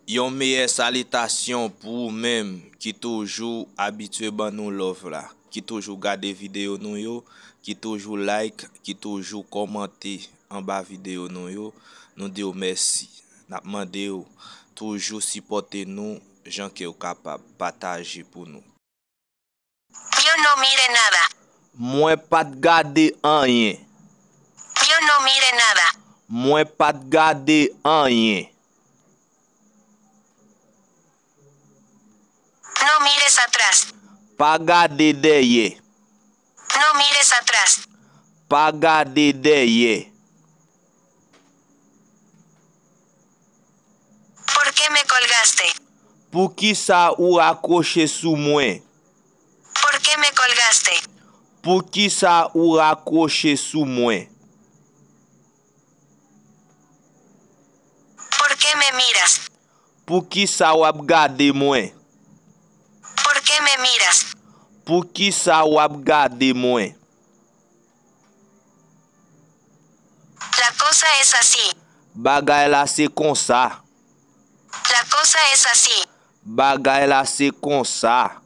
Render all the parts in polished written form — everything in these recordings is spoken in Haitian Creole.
Yon meilleure salutation pour même qui toujours habitué ban nous love là, qui toujours garde vidéo nous yo, qui toujours like, qui toujours commenter en bas vidéo nous yo, nous dit merci. N'a demandé toujours supporter nous, gens qui est capable partager pour nous. Yo no mire nada. Moi pas de garder rien. Yo no mire nada. Moi pas de garder rien. No mires atrás. Pas garder derrière. No mires atrás. Pas garder derrière. ¿Por qué me colgaste? Pour qui ça ou raccroché sous moi? ¿Por qué me colgaste? Pour qui ça ou raccroché sous moi? ¿Por qué me miras? Pour qui ça ou ap gade moi? ¿Por qué me miras? Pour qui ça ou ap gade moi? La cosa es así. Bagay la c'est comme ça. La cosa es así. Bagay la c'est comme ça.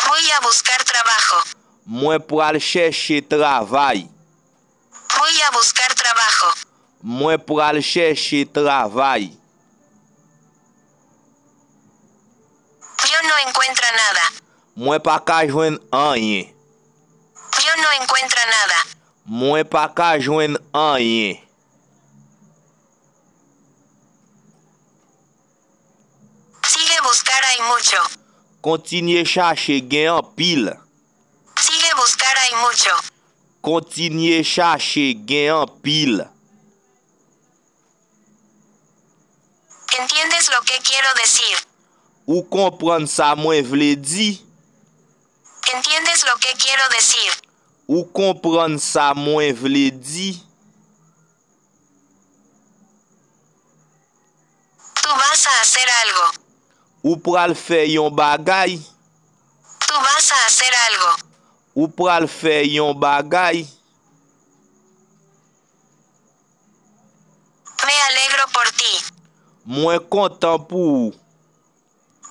Voy a buscar trabajo. Moi pour aller chercher travail. Voy a buscar trabajo. Moi pour aller chercher travail. Yo no encuentro nada. Moi pas ka joindre rien. Yo no encuentro nada. Moi pas ka joindre rien. Sigue buscar hay mucho. Continuez chercher gen en pile. Sigue buscar hay mucho. Continuez chercher gen en pile. ¿Entiendes lo que quiero decir? Ou comprendre ça moi vle di? ¿Entiendes lo que quiero decir? Ou comprendre ça moi vle di? Tú vas a hacer algo. Ou pral faire yon bagay? Tú vas a hacer algo. Ou pral faire yon bagay? Me alegro por ti. Moi content pour.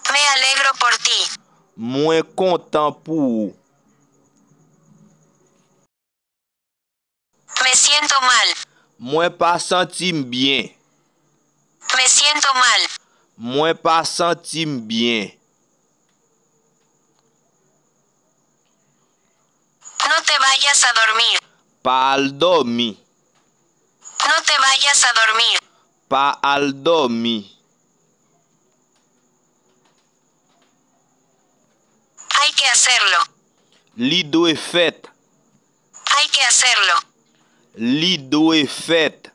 Me alegro por ti. Moi content pour. Me siento mal. Moi pas sentim bien. Me siento mal. Moi pas sentim bien. No te vayas a dormir. Pas al dormi. No te vayas a dormir. Pas al dormi. Hay que hacerlo. Li doit fait. Hay que hacerlo. Li doit fait.